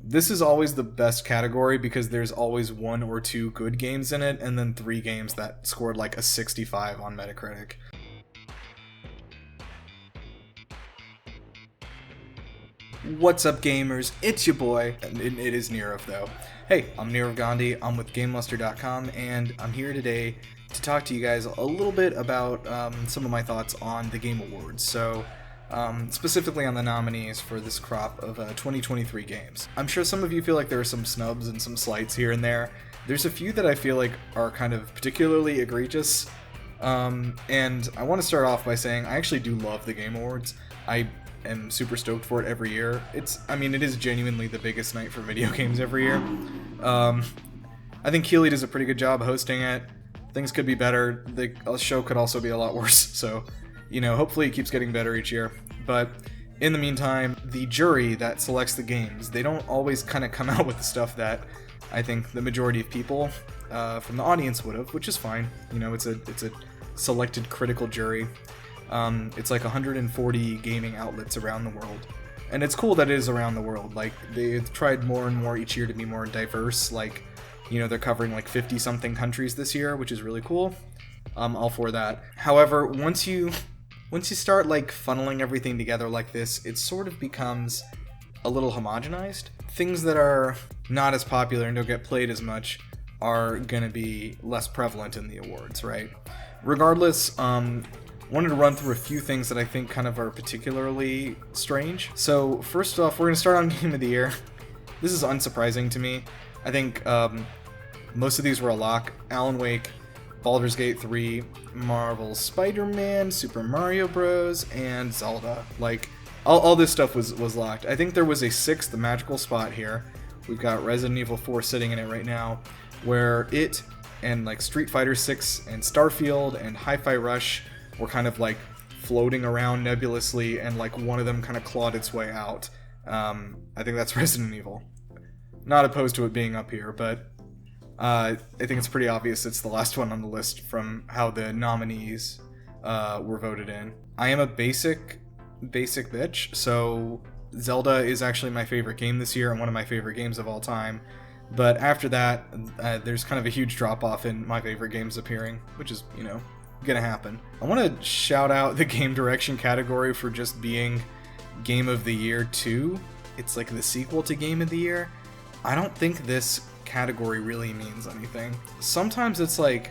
This is always the best category because there's always 1 or 2 good games in it, and then 3 games that scored like a 65 on Metacritic. What's up, gamers? It's your boy. It is Nirav, though. Hey, I'm Nirav Gandhi. I'm with GameLuster.com, and I'm here today to talk to you guys a little bit about some of my thoughts on the Game Awards. So, specifically on the nominees for this crop of 2023 games. I'm sure some of you feel like there are some snubs and some slights here and there. There's a few that I feel like are kind of particularly egregious, and I want to start off by saying I actually do love the Game Awards. I am super stoked for it every year. It is genuinely the biggest night for video games every year. I think Keeley does a pretty good job hosting it. Things could be better. The show could also be a lot worse, so, hopefully it keeps getting better each year. But in the meantime, the jury that selects the games, they don't always kind of come out with the stuff that I think the majority of people from the audience would have, which is fine. It's a selected critical jury. It's like 140 gaming outlets around the world. And it's cool that it is around the world. Like, they've tried more and more each year to be more diverse. Like, they're covering like 50-something countries this year, which is really cool. All for that. However, once you start like funneling everything together like this, it sort of becomes a little homogenized. Things that are not as popular and don't get played as much are gonna be less prevalent in the awards, right? Regardless, wanted to run through a few things that I think kind of are particularly strange. So first off, we're going to start on Game of the Year. This is unsurprising to me. I think most of these were a lock. Alan Wake, Baldur's Gate 3, Marvel's Spider-Man, Super Mario Bros., and Zelda. Like, all this stuff was locked. I think there was a 6th magical spot here. We've got Resident Evil 4 sitting in it right now, where it and like Street Fighter 6 and Starfield and Hi-Fi Rush were kind of like floating around nebulously, and like one of them kind of clawed its way out. I think that's Resident Evil. Not opposed to it being up here, but I think it's pretty obvious it's the last one on the list from how the nominees were voted in. I am a basic bitch, so Zelda is actually my favorite game this year and one of my favorite games of all time. But after that, there's kind of a huge drop-off in my favorite games appearing, which is, gonna happen. I want to shout out the game direction category for just being Game of the Year 2. It's like the sequel to Game of the Year. I don't think this category really means anything. Sometimes it's like,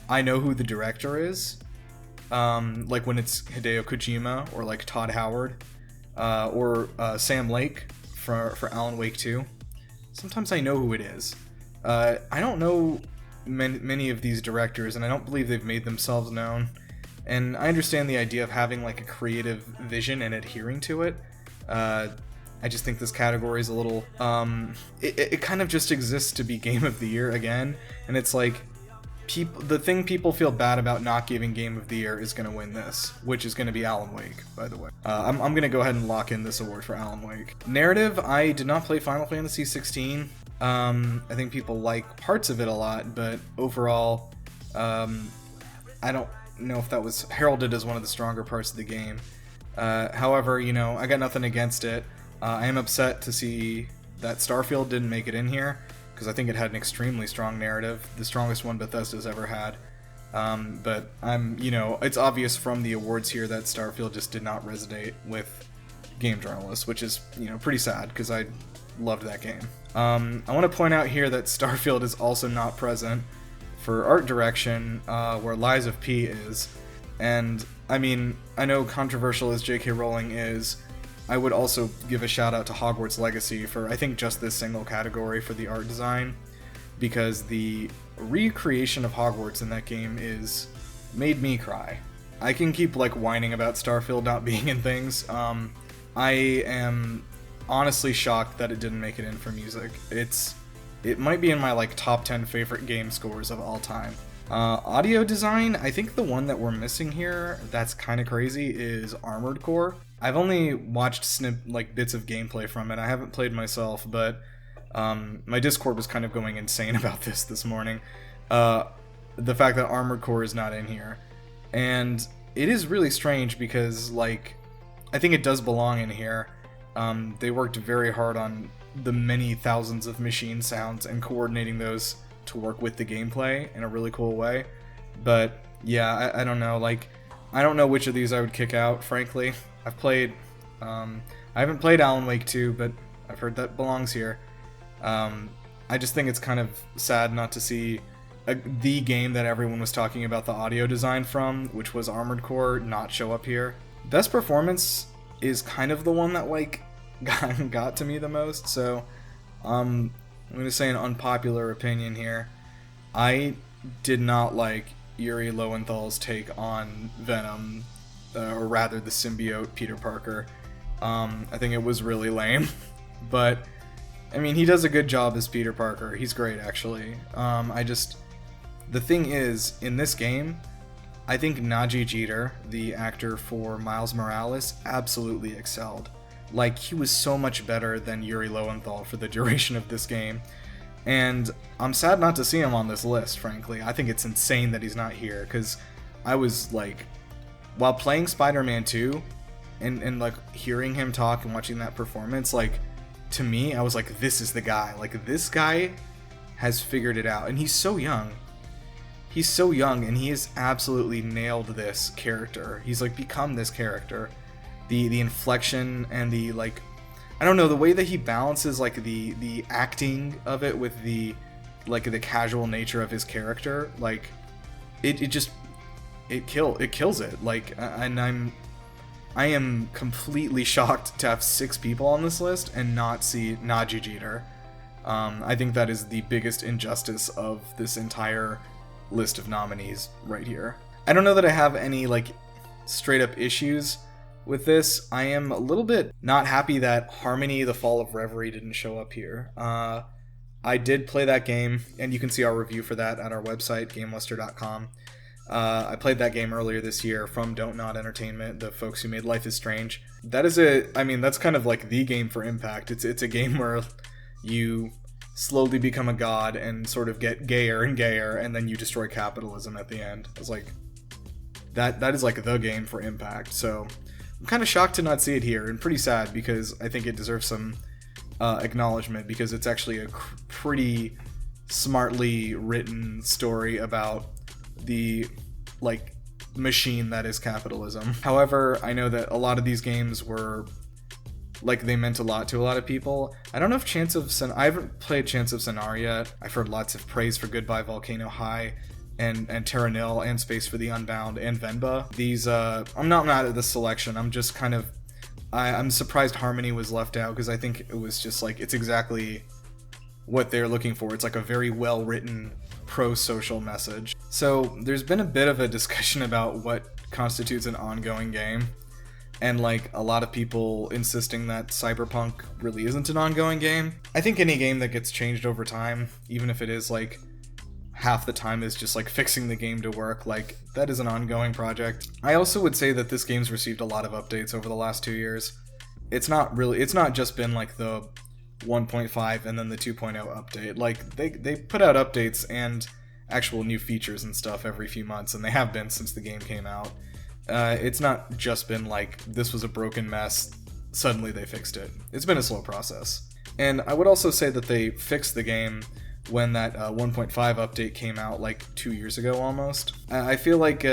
I know who the director is, like when it's Hideo Kojima or like Todd Howard, or Sam Lake for Alan Wake 2. Sometimes I know who it is. I don't know many of these directors, and I don't believe they've made themselves known. And I understand the idea of having like a creative vision and adhering to it. I just think this category is a little it kind of just exists to be Game of the Year again, and it's like the thing people feel bad about not giving Game of the Year is going to win this, which is going to be Alan Wake, by the way. I'm going to go ahead and lock in this award for Alan Wake. Narrative, I did not play Final Fantasy 16. I think people like parts of it a lot, but overall, I don't know if that was heralded as one of the stronger parts of the game. However, I got nothing against it. I am upset to see that Starfield didn't make it in here, because I think it had an extremely strong narrative, the strongest one Bethesda's ever had. But it's obvious from the awards here that Starfield just did not resonate with game journalists, which is, pretty sad, because I loved that game. I want to point out here that Starfield is also not present for art direction, where Lies of P is. And, I know controversial as J.K. Rowling is, I would also give a shout out to Hogwarts Legacy for, I think, just this single category for the art design, because the recreation of Hogwarts in that game made me cry. I can keep, whining about Starfield not being in things. I am honestly shocked that it didn't make it in for music. It might be in my top 10 favorite game scores of all time. Audio design, I think the one that we're missing here that's kind of crazy is Armored Core. I've only watched bits of gameplay from it. I haven't played myself, but my Discord was kind of going insane about this morning. The fact that Armored Core is not in here. And it is really strange because, I think it does belong in here. They worked very hard on the many thousands of machine sounds and coordinating those to work with the gameplay in a really cool way. But yeah, I don't know, like, I don't know which of these I would kick out, frankly. I've played, I haven't played Alan Wake 2, but I've heard that belongs here. I just think it's kind of sad not to see the game that everyone was talking about the audio design from, which was Armored Core, not show up here. Best performance is kind of the one that, like, got to me the most, so I'm going to say an unpopular opinion here. I did not like Yuri Lowenthal's take on Venom, or rather the symbiote Peter Parker. I think it was really lame, but I mean, he does a good job as Peter Parker. He's great, actually. The thing is, in this game, I think Najee Jeter, the actor for Miles Morales, absolutely excelled. Like, he was so much better than Yuri Lowenthal for the duration of this game. And I'm sad not to see him on this list, frankly. I think it's insane that he's not here, because I was, like, while playing Spider-Man 2, and like, hearing him talk and watching that performance, like, to me, I was like, this is the guy. Like, this guy has figured it out. And he's so young. He's so young, and he has absolutely nailed this character. He's, like, become this character. The inflection and the, like, I don't know, the way that he balances, like, the acting of it with the, like, the casual nature of his character, like, it kills it. Like, and I am completely shocked to have 6 people on this list and not see Najee Jeter. I think that is the biggest injustice of this entire list of nominees right here. I don't know that I have any, like, straight up issues with this. I am a little bit not happy that Harmony: The Fall of Reverie didn't show up here. I did play that game, and you can see our review for that at our website, GameLuster.com. I played that game earlier this year from Don't Nod Entertainment, the folks who made Life is Strange. That's kind of like the game for Impact. It's a game where you slowly become a god and sort of get gayer and gayer, and then you destroy capitalism at the end. It's like, that is like the game for Impact. So I'm kind of shocked to not see it here, and pretty sad, because I think it deserves some acknowledgement, because it's actually a pretty smartly written story about the, like, machine that is capitalism. However, I know that a lot of these games were, like, they meant a lot to a lot of people. I don't know if I haven't played Chance of Sonar yet. I've heard lots of praise for Goodbye Volcano High and Terra Nil and Space for the Unbound and Venba. These, I'm not mad at this selection. I'm just kind of, I'm surprised Harmony was left out, because I think it was just, like, it's exactly what they're looking for. It's like a very well-written pro-social message. So there's been a bit of a discussion about what constitutes an ongoing game, and, like, a lot of people insisting that Cyberpunk really isn't an ongoing game. I think any game that gets changed over time, even if it is, like, half the time is just, like, fixing the game to work, like, that is an ongoing project. I also would say that this game's received a lot of updates over the last 2 years. It's not just been, like, the 1.5 and then the 2.0 update. Like, they put out updates and actual new features and stuff every few months, and they have been since the game came out. It's not just been like, this was a broken mess, suddenly they fixed it. It's been a slow process. And I would also say that they fixed the game when that 1.5 update came out, like, 2 years ago almost. I feel like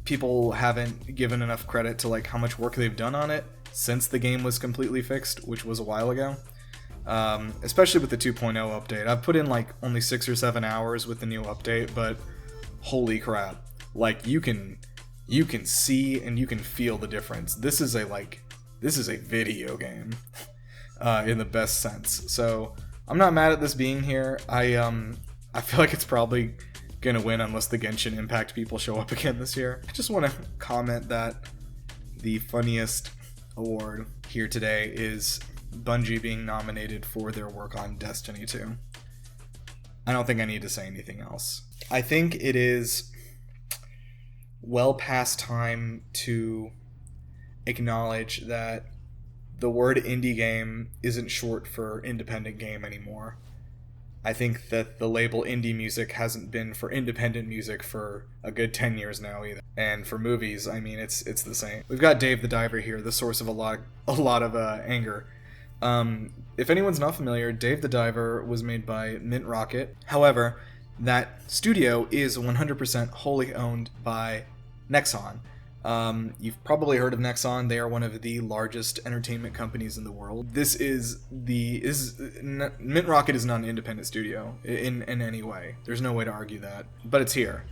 people haven't given enough credit to, like, how much work they've done on it since the game was completely fixed, which was a while ago. Especially with the 2.0 update. I've put in, like, only 6 or 7 hours with the new update, but holy crap. Like, you can see and you can feel the difference. This is a video game in the best sense. So I'm not mad at this being here. I feel like it's probably gonna win unless the Genshin Impact people show up again this year. I just want to comment that the funniest award here today is Bungie being nominated for their work on Destiny 2. I don't think I need to say anything else. I think it is well past time to acknowledge that the word indie game isn't short for independent game anymore. I think that the label indie music hasn't been for independent music for a good 10 years now either. And for movies, I mean, it's the same. We've got Dave the Diver here, the source of a lot of anger. If anyone's not familiar, Dave the Diver was made by Mint Rocket. However, that studio is 100% wholly owned by Nexon. You've probably heard of Nexon. They are one of the largest entertainment companies in the world. Mint Rocket is not an independent studio in any way. There's no way to argue that. But it's here.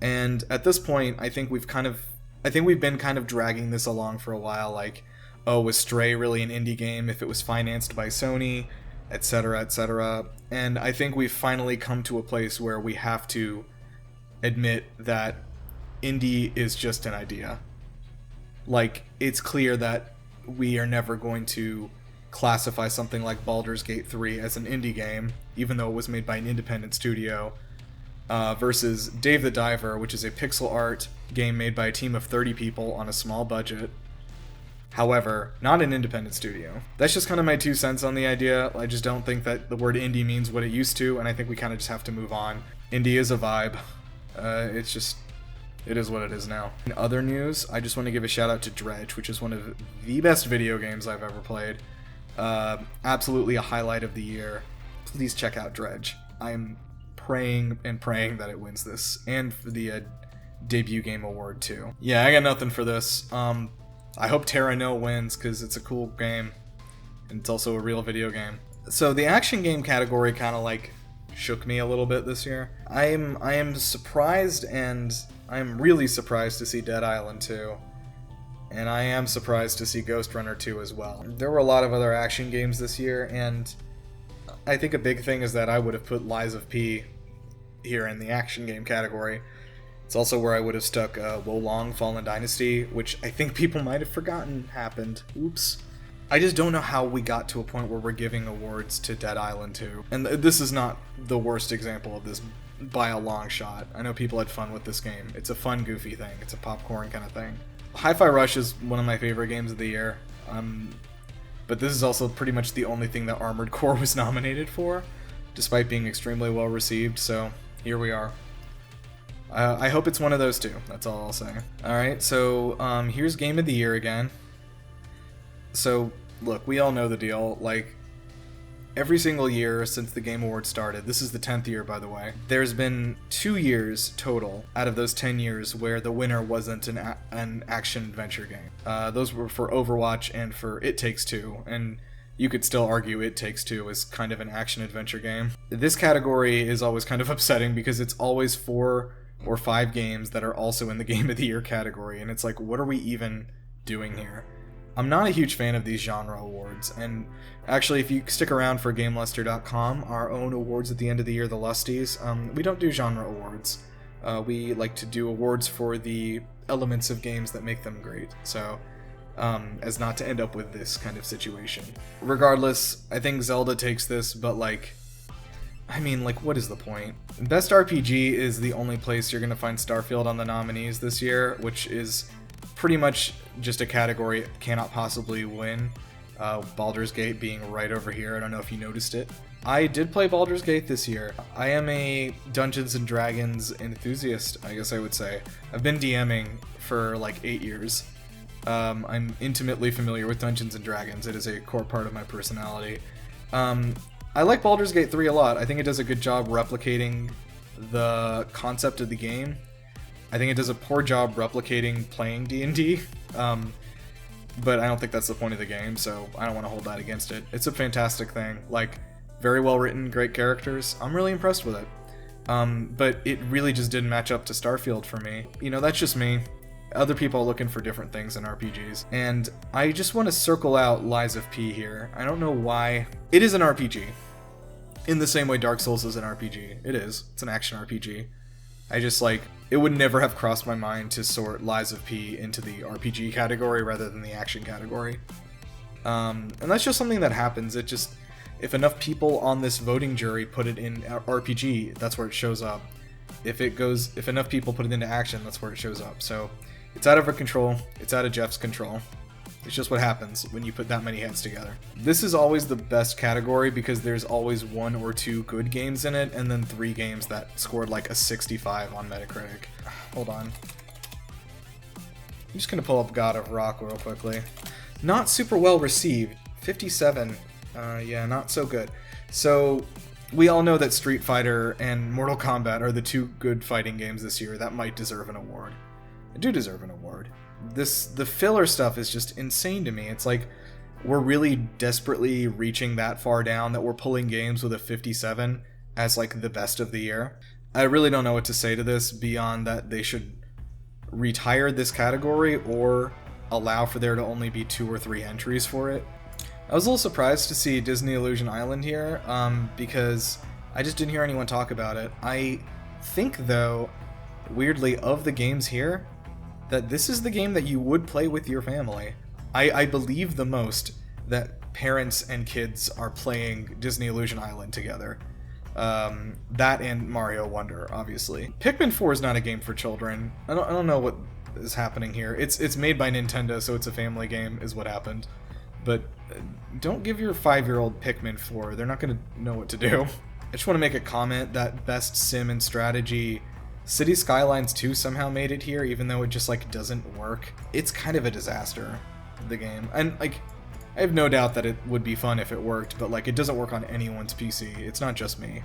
And at this point, I think we've been kind of dragging this along for a while, like, oh, was Stray really an indie game if it was financed by Sony, etc., etc. And I think we've finally come to a place where we have to admit that indie is just an idea. Like, it's clear that we are never going to classify something like Baldur's Gate 3 as an indie game, even though it was made by an independent studio, versus Dave the Diver, which is a pixel art game made by a team of 30 people on a small budget. However, not an independent studio. That's just kind of my 2 cents on the idea. I just don't think that the word indie means what it used to, and I think we kind of just have to move on. Indie is a vibe. It is what it is now. In other news, I just want to give a shout out to Dredge, which is one of the best video games I've ever played. Absolutely a highlight of the year. Please check out Dredge. I'm praying that it wins this, and for the debut game award too. Yeah, I got nothing for this. I hope Terra No wins, because it's a cool game, and it's also a real video game. So the action game category kind of like shook me a little bit this year. I am surprised, and I'm really surprised to see Dead Island 2, and I am surprised to see Ghost Runner 2 as well. There were a lot of other action games this year, and I think a big thing is that I would have put Lies of P here in the action game category. It's also where I would have stuck Wolong Fallen Dynasty, which I think people might have forgotten happened. Oops. I just don't know how we got to a point where we're giving awards to Dead Island 2. And this is not the worst example of this by a long shot. I know people had fun with this game. It's a fun, goofy thing. It's a popcorn kind of thing. Hi-Fi Rush is one of my favorite games of the year. But this is also pretty much the only thing that Armored Core was nominated for, despite being extremely well received, so here we are. I hope it's one of those two, that's all I'll say. Alright, so here's Game of the Year again. So, look, we all know the deal. Like, every single year since the Game Awards started, this is the 10th year, by the way, there's been 2 years total out of those 10 years where the winner wasn't an action-adventure game. Those were for Overwatch and for It Takes Two, and you could still argue It Takes Two is kind of an action-adventure game. This category is always kind of upsetting because it's always 4 or 5 games that are also in the Game of the Year category, and it's like, what are we even doing here? I'm not a huge fan of these genre awards, and actually if you stick around for GameLuster.com, our own awards at the end of the year, the Lusties, we don't do genre awards. We like to do awards for the elements of games that make them great, so as not to end up with this kind of situation. Regardless, I think Zelda takes this, but like, I mean, like, what is the point? Best RPG is the only place you're going to find Starfield on the nominees this year, which is pretty much just a category it cannot possibly win. Baldur's Gate being right over here. I don't know if you noticed it. I did play Baldur's Gate this year. I am a Dungeons & Dragons enthusiast, I guess I would say. I've been DMing for like 8 years. I'm intimately familiar with Dungeons & Dragons. It is a core part of my personality. I like Baldur's Gate 3 a lot. I think it does a good job replicating the concept of the game. I think it does a poor job replicating playing D&D, but I don't think that's the point of the game, so I don't want to hold that against it. It's a fantastic thing. Like, very well written, great characters. I'm really impressed with it. But it really just didn't match up to Starfield for me. You know, that's just me. Other people are looking for different things in RPGs. And I just want to circle out Lies of P here. I don't know why. It is an RPG. In the same way Dark Souls is an RPG. It is. It's an action RPG. I just, like, it would never have crossed my mind to sort Lies of P into the RPG category rather than the action category. And that's just something that happens. It just, if enough people on this voting jury put it in RPG, that's where it shows up. If enough people put it into action, that's where it shows up. So, it's out of our control. It's out of Jeff's control. It's just what happens when you put that many heads together. This is always the best category because there's always 1 or 2 good games in it, and then 3 games that scored like a 65 on Metacritic. Hold on. I'm just gonna pull up God of Rock real quickly. Not super well received. 57 Yeah, not so good. So, we all know that Street Fighter and Mortal Kombat are the two good fighting games this year that might deserve an award. They do deserve an award. The filler stuff is just insane to me. It's like, we're really desperately reaching that far down that we're pulling games with a 57 as like the best of the year. I really don't know what to say to this beyond that they should retire this category or allow for there to only be 2 or 3 entries for it. I was a little surprised to see Disney Illusion Island here, because I just didn't hear anyone talk about it. I think, though, weirdly, of the games here, that this is the game that you would play with your family. I believe the most that parents and kids are playing Disney Illusion Island together. That and Mario Wonder, obviously. Pikmin 4 is not a game for children. I don't know what is happening here. It's made by Nintendo, so it's a family game, is what happened. But don't give your 5-year-old Pikmin 4. They're not going to know what to do. I just want to make a comment that Best Sim and Strategy, City Skylines 2 somehow made it here, even though it just, like, doesn't work. It's kind of a disaster, the game. And, like, I have no doubt that it would be fun if it worked, but, like, it doesn't work on anyone's PC. It's not just me.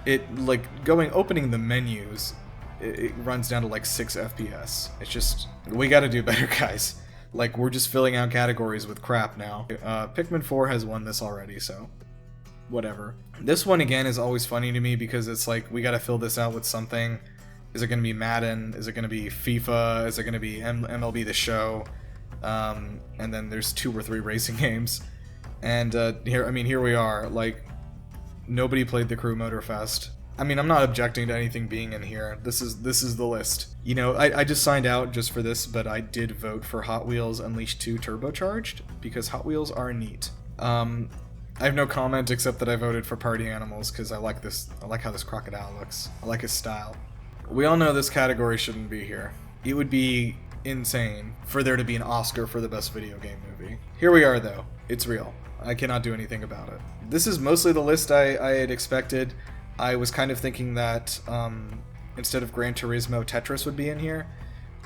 It, like, opening the menus, it runs down to, like, 6 FPS. It's just, we gotta do better, guys. Like, we're just filling out categories with crap now. Pikmin 4 has won this already, so whatever. This one, again, is always funny to me because it's like, we gotta fill this out with something. Is it gonna be Madden? Is it gonna be FIFA? Is it gonna be MLB The Show? And then there's 2 or 3 racing games. And here we are. Like, nobody played the Crew Motorfest. I mean, I'm not objecting to anything being in here. This is the list. You know, I just signed out just for this, but I did vote for Hot Wheels Unleashed 2 Turbocharged, because Hot Wheels are neat. I have no comment except that I voted for Party Animals, because I like this. I like how this crocodile looks. I like his style. We all know this category shouldn't be here. It would be insane for there to be an Oscar for the best video game movie. Here we are, though. It's real. I cannot do anything about it. This is mostly the list I had expected. I was kind of thinking that instead of Gran Turismo, Tetris would be in here.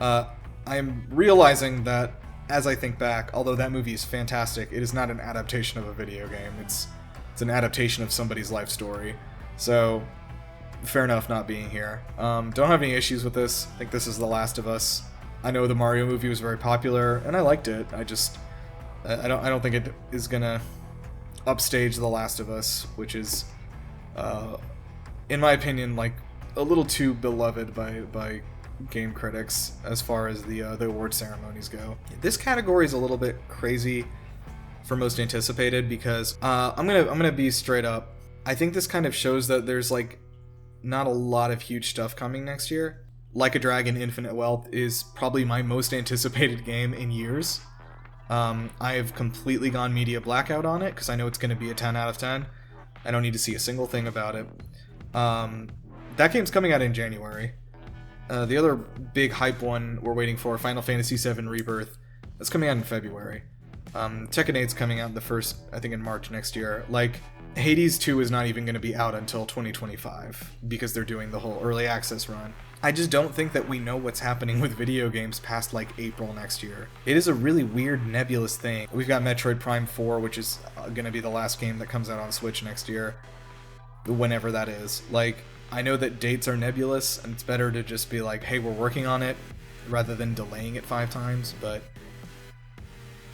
I'm realizing that, as I think back, although that movie is fantastic, it is not an adaptation of a video game. It's an adaptation of somebody's life story. So, fair enough not being here. Don't have any issues with this. I think this is The Last of Us. I know the Mario movie was very popular, and I liked it. I don't think it is gonna upstage The Last of Us, which is, in my opinion, like, a little too beloved by game critics as far as the award ceremonies go. This category is a little bit crazy for most anticipated because I'm gonna be straight up. I think this kind of shows that there's, like, not a lot of huge stuff coming next year. Like a Dragon Infinite Wealth is probably my most anticipated game in years. I have completely gone media blackout on it because I know it's going to be a 10 out of 10. I don't need to see a single thing about it. That game's coming out in January. The other big hype one we're waiting for, Final Fantasy VII Rebirth, that's coming out in February. Tekken 8's coming out I think in March next year. Like, Hades 2 is not even going to be out until 2025 because they're doing the whole early access run. I just don't think that we know what's happening with video games past, like, April next year. It is a really weird, nebulous thing. We've got Metroid Prime 4, which is going to be the last game that comes out on Switch next year, whenever that is. Like, I know that dates are nebulous, and it's better to just be like, hey, we're working on it, rather than delaying it 5 times, but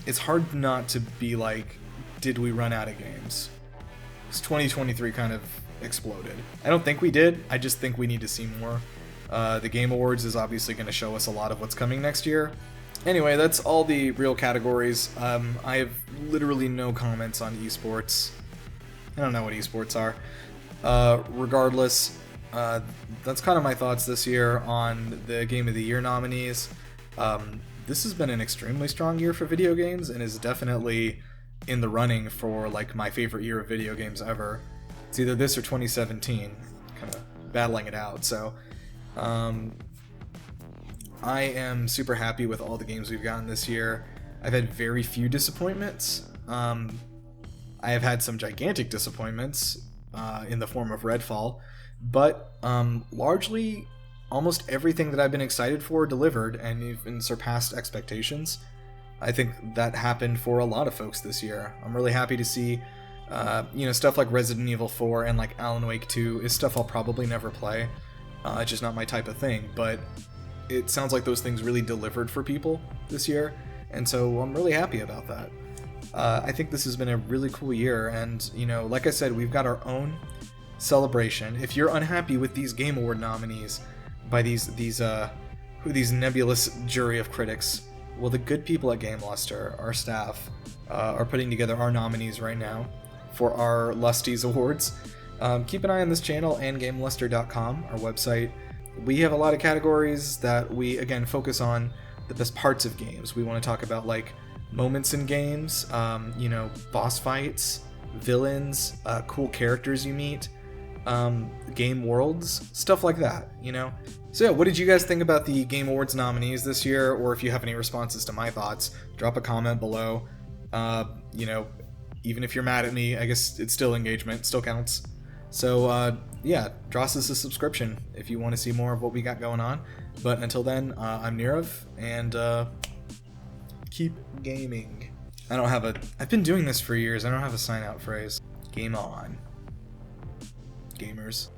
it's hard not to be like, did we run out of games? Because 2023 kind of exploded. I don't think we did, I just think we need to see more. The Game Awards is obviously going to show us a lot of what's coming next year. Anyway, that's all the real categories. I have literally no comments on esports. I don't know what esports are. Regardless, that's kind of my thoughts this year on the Game of the Year nominees. This has been an extremely strong year for video games and is definitely in the running for, like, my favorite year of video games ever. It's either this or 2017, kind of battling it out. So I am super happy with all the games we've gotten this year. I've had very few disappointments. I have had some gigantic disappointments in the form of Redfall, but largely almost everything that I've been excited for delivered and even surpassed expectations. I think that happened for a lot of folks this year. I'm really happy to see Stuff like Resident Evil 4 and like Alan Wake 2 is stuff I'll probably never play. It's just not my type of thing, but it sounds like those things really delivered for people this year, and so I'm really happy about that. I think this has been a really cool year, and like I said, we've got our own celebration. If you're unhappy with these Game Award nominees by these nebulous jury of critics, well, the good people at GameLuster, our staff, are putting together our nominees right now for our Lusties Awards. Keep an eye on this channel and GameLuster.com, our website. We have a lot of categories that we, again, focus on the best parts of games. We want to talk about, like, moments in games, boss fights, villains, cool characters you meet, game worlds, stuff like that, So yeah, what did you guys think about the Game Awards nominees this year? Or if you have any responses to my thoughts, drop a comment below. Even if you're mad at me, I guess it's still engagement, still counts. So yeah, dross us a subscription if you want to see more of what we got going on. But until then, I'm Nirav, and keep gaming. I've been doing this for years, I don't have a sign out phrase. Game on, gamers.